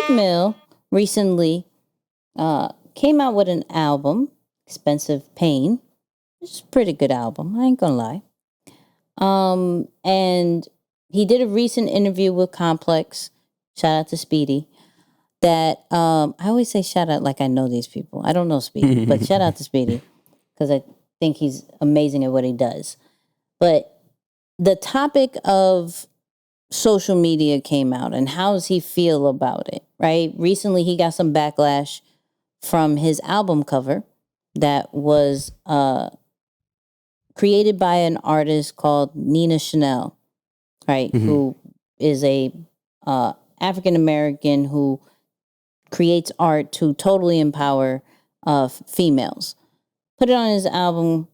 Meek Mill recently came out with an album, Expensive Pain. It's a pretty good album, I ain't gonna lie. And he did a recent interview with Complex. Shout out to Speedy. That I always say shout out like I know these people. I don't know Speedy, but shout out to Speedy because I think he's amazing at what he does. But the topic of social media came out, and how does he feel about it? Right? Recently, he got some backlash from his album cover that was created by an artist called Nina Chanel, right? Who is a African American who creates art to totally empower females. Put it on his album.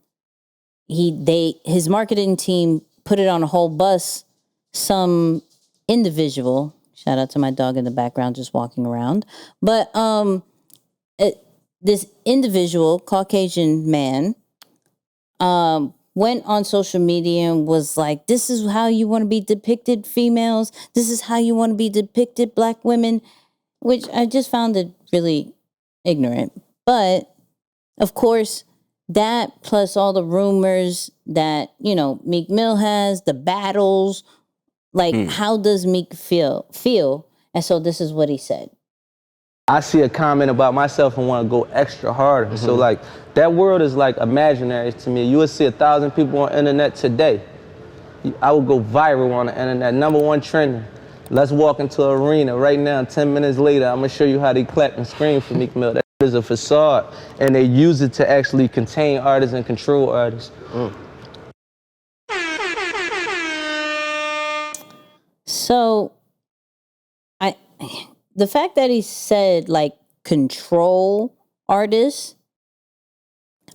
His marketing team put it on a whole bus. Some individual, shout out to my dog in the background just walking around, but this individual Caucasian man went on social media and was like, this is how you want to be depicted, females. This is how you want to be depicted, black women, which I just found it really ignorant. But of course, that plus all the rumors that, Meek Mill has, the battles, like how does Meek feel? And so this is what he said. I see a comment about myself and want to go extra harder. So like that world is like imaginary to me. You would see 1,000 people on the internet today. I would go viral on the internet, #1 trending. Let's walk into an arena right now. 10 minutes later, I'm gonna show you how they clap and scream for Meek Mill. That is a facade, and they use it to actually contain artists and control artists. So, the fact that he said like control artists,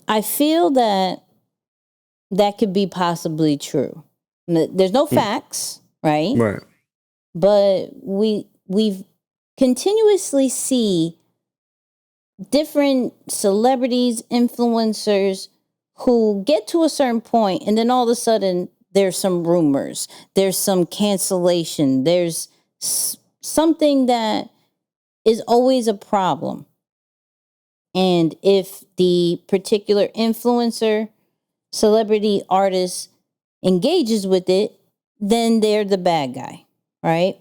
I feel that could be possibly true. There's no facts, right? Right. But we've continuously see different celebrities, influencers who get to a certain point, and then all of a sudden there's some rumors, there's some cancellation, there's something that is always a problem. And if the particular influencer, celebrity, artist engages with it, then they're the bad guy, right?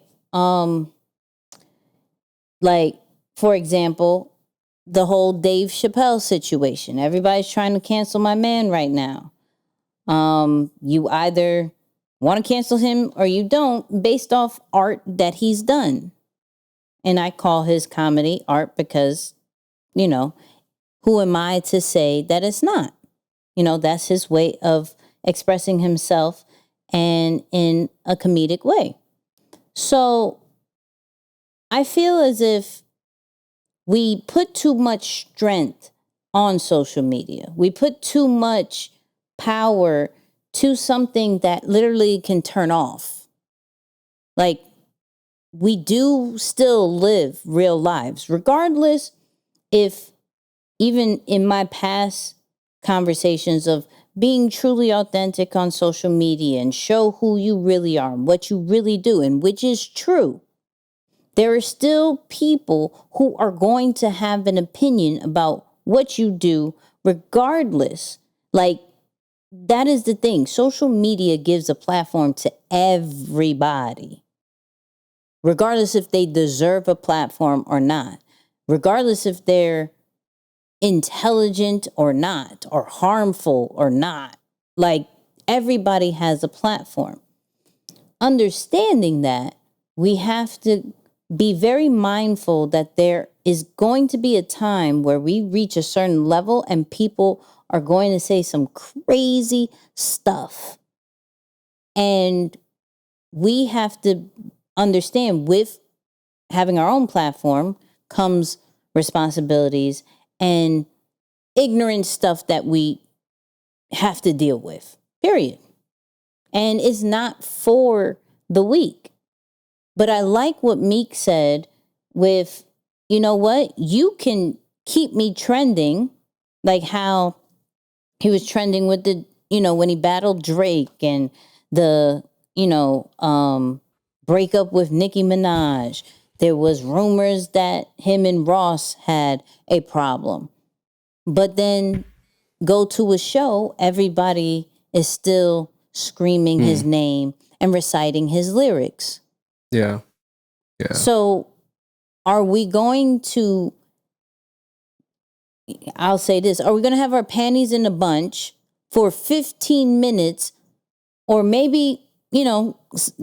Like, for example, the whole Dave Chappelle situation. Everybody's trying to cancel my man right now. You either want to cancel him or you don't, based off art that he's done. And I call his comedy art because, who am I to say that it's not? That's his way of expressing himself and in a comedic way. So I feel as if we put too much strength on social media. We put too much power to something that literally can turn off. Like, we do still live real lives, regardless if even in my past conversations of being truly authentic on social media and show who you really are and what you really do, and which is true, there are still people who are going to have an opinion about what you do regardless. Like, that is the thing. Social media gives a platform to everybody, regardless if they deserve a platform or not, regardless if they're intelligent or not, or harmful or not. Like, everybody has a platform. Understanding that, we have to be very mindful that there is going to be a time where we reach a certain level and people are going to say some crazy stuff. And we have to understand, with having our own platform comes responsibilities and ignorant stuff that we have to deal with, period. And it's not for the weak. But I like what Meek said with, you know what, you can keep me trending, like how he was trending with the, when he battled Drake and the, breakup with Nicki Minaj. There was rumors that him and Ross had a problem. But then go to a show, everybody is still screaming his name and reciting his lyrics. Yeah. Yeah. So are we going to, I'll say this, are we going to have our panties in a bunch for 15 minutes or maybe, you know,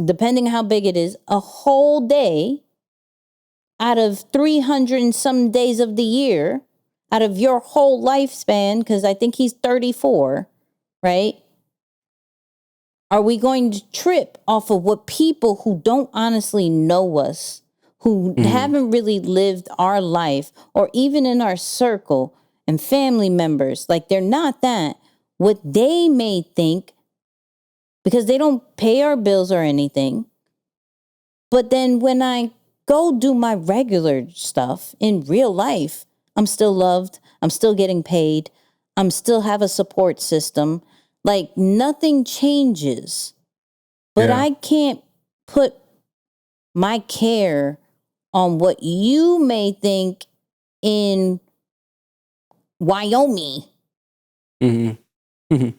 depending how big it is, a whole day out of 300 and some days of the year, out of your whole lifespan, because I think he's 34, right? Are we going to trip off of what people who don't honestly know us, who haven't really lived our life, or even in our circle and family members, like they're not that, what they may think, because they don't pay our bills or anything. But then when I go do my regular stuff in real life, I'm still loved. I'm still getting paid. I'm still have a support system. Like nothing changes. But I can't put my care on what you may think in Wyoming. Mm-hmm. Mm-hmm.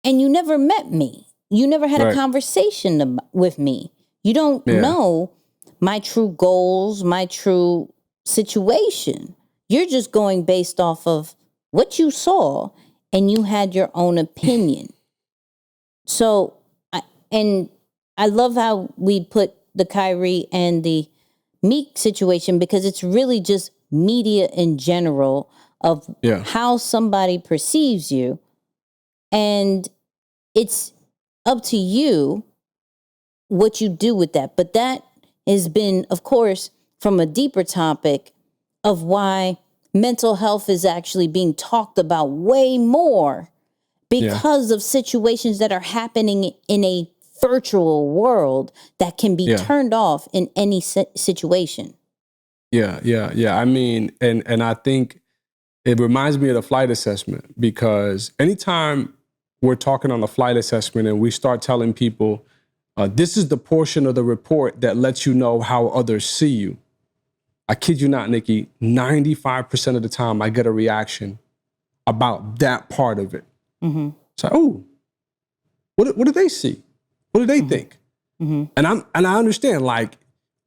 And you never met me. You never had a conversation with me. You don't know my true goals, my true situation. You're just going based off of what you saw and you had your own opinion. So, I love how we put the Kyrie and the Meek situation because it's really just media in general of how somebody perceives you. And it's up to you what you do with that. But that has been, of course, from a deeper topic of why mental health is actually being talked about way more because of situations that are happening in a virtual world that can be turned off in any situation. Yeah. I mean, and I think it reminds me of the flight assessment because anytime we're talking on a flight assessment and we start telling people, this is the portion of the report that lets you know how others see you. I kid you not, Nicky, 95% of the time I get a reaction about that part of it. Mm-hmm. So, oh, what do they see? What do they think? Mm-hmm. And I understand, like,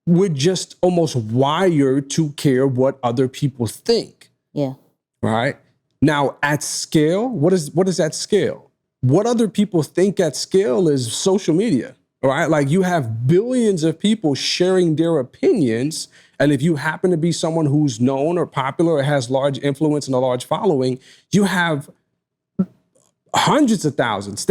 we're just almost wired to care what other people think. Yeah. Right? Now, at scale, what is that scale? What other people think at scale is social media. Right? Like you have billions of people sharing their opinions. And if you happen to be someone who's known or popular or has large influence and a large following, you have hundreds of thousands,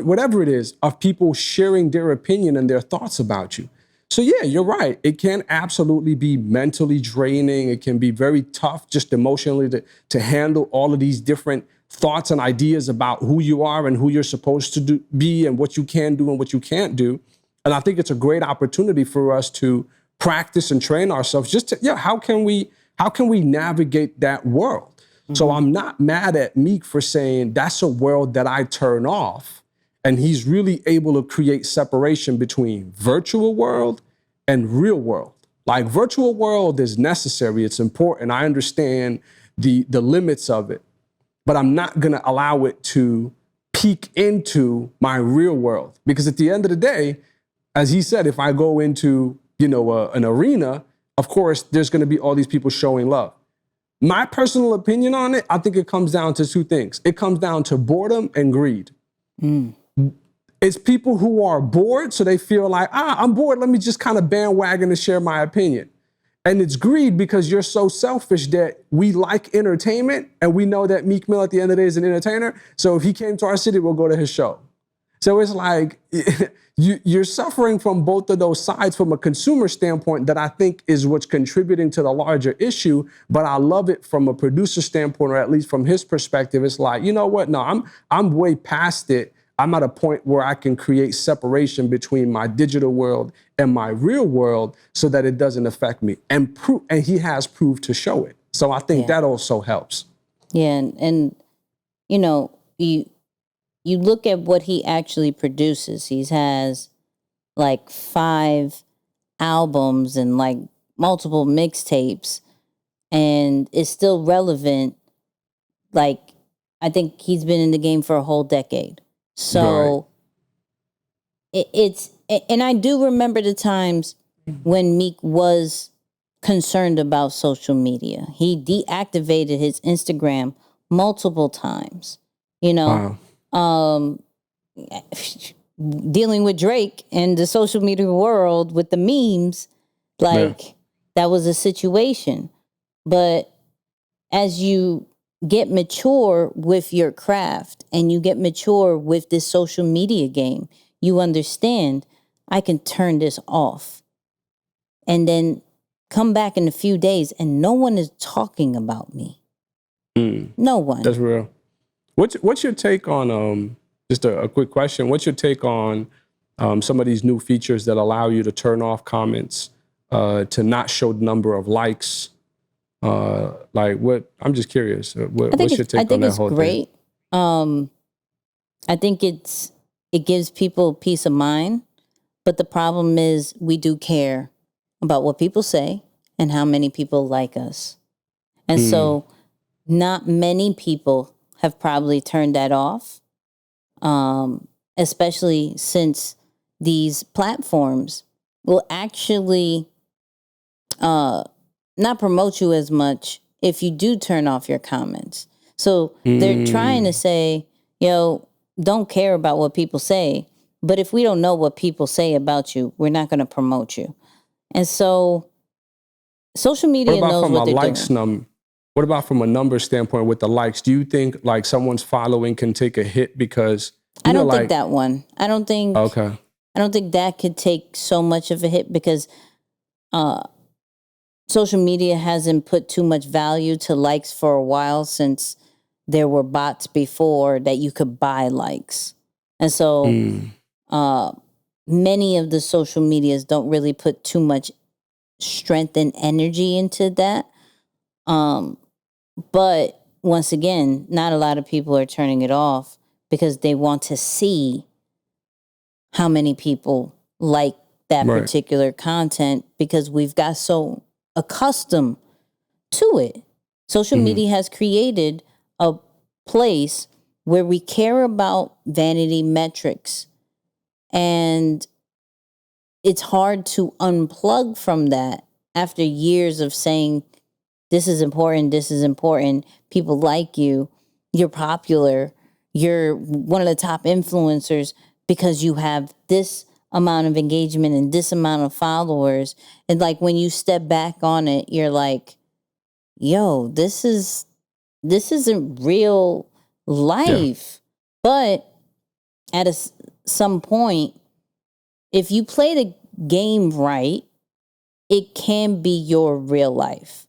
whatever it is, of people sharing their opinion and their thoughts about you. So yeah, you're right. It can absolutely be mentally draining. It can be very tough just emotionally to handle all of these different thoughts and ideas about who you are and who you're supposed to be and what you can do and what you can't do. And I think it's a great opportunity for us to practice and train ourselves just to, how can we navigate that world? Mm-hmm. So I'm not mad at Meek for saying that's a world that I turn off. And he's really able to create separation between virtual world and real world. Like virtual world is necessary. It's important. I understand the limits of it. But I'm not going to allow it to peek into my real world. Because at the end of the day, as he said, if I go into, an arena, of course, there's going to be all these people showing love. My personal opinion on it, I think it comes down to two things. It comes down to boredom and greed. Mm. It's people who are bored, so they feel like, I'm bored. Let me just kind of bandwagon and share my opinion. And it's greed because you're so selfish that we like entertainment and we know that Meek Mill at the end of the day is an entertainer. So if he came to our city, we'll go to his show. So it's like you're suffering from both of those sides from a consumer standpoint that I think is what's contributing to the larger issue. But I love it from a producer standpoint, or at least from his perspective. It's like, you know what? No, I'm way past it. I'm at a point where I can create separation between my digital world and my real world so that it doesn't affect me. And he has proved to show it. So I think that also helps. Yeah, and you look at what he actually produces. He has like 5 albums and like multiple mixtapes and is still relevant. Like, I think he's been in the game for a whole decade. So it's, and I do remember the times when Meek was concerned about social media. He deactivated his Instagram multiple times, you know. Wow. Dealing with Drake and the social media world with the memes, like that was a situation. But as you get mature with your craft and you get mature with this social media game, you understand I can turn this off and then come back in a few days and no one is talking about me. No one. That's real. What's your take on just a quick question? What's your take on some of these new features that allow you to turn off comments, to not show the number of likes? Like what? I'm just curious. What's your take on that whole great. thing? I think it gives people peace of mind, but the problem is we do care about what people say and how many people like us, and so not many people have probably turned that off. Especially since these platforms will actually not promote you as much if you do turn off your comments. So they're trying to say, yo, don't care about what people say. But if we don't know what people say about you, we're not going to promote you. And so social media knows what they're doing. What about from a number standpoint with the likes? Do you think like someone's following can take a hit because I don't think that one. I don't think that could take so much of a hit because social media hasn't put too much value to likes for a while since there were bots before that you could buy likes. And so many of the social medias don't really put too much strength and energy into that. But once again, not a lot of people are turning it off because they want to see how many people like that particular content because we've got so accustomed to it. Social media has created a place where we care about vanity metrics, and it's hard to unplug from that after years of saying, this is important, people like you, you're popular, you're one of the top influencers because you have this amount of engagement and this amount of followers. And like when you step back on it, you're like, yo, this isn't real life. But at some point, if you play the game right, it can be your real life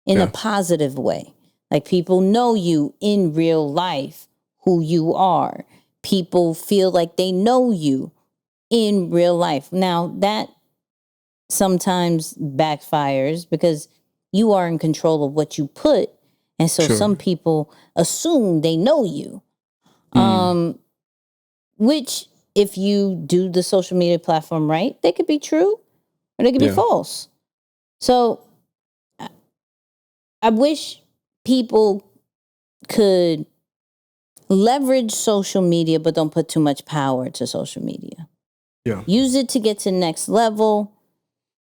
in a positive way. Like people know you in real life, who you are. People feel like they know you in real life. Now that sometimes backfires because you are in control of what you put. And so some people assume they know you. Which if you do the social media platform right, they could be true or they could be false. So I wish people could leverage social media, but don't put too much power to social media. Yeah. Use it to get to the next level,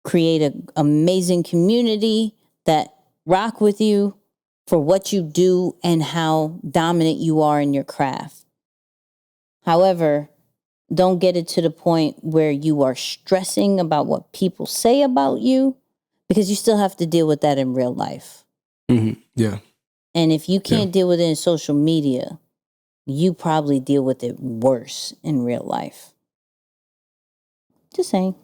create an amazing community that rock with you for what you do and how dominant you are in your craft. However, don't get it to the point where you are stressing about what people say about you because you still have to deal with that in real life. Yeah. And if you can't deal with it in social media, you probably deal with it worse in real life. Just saying.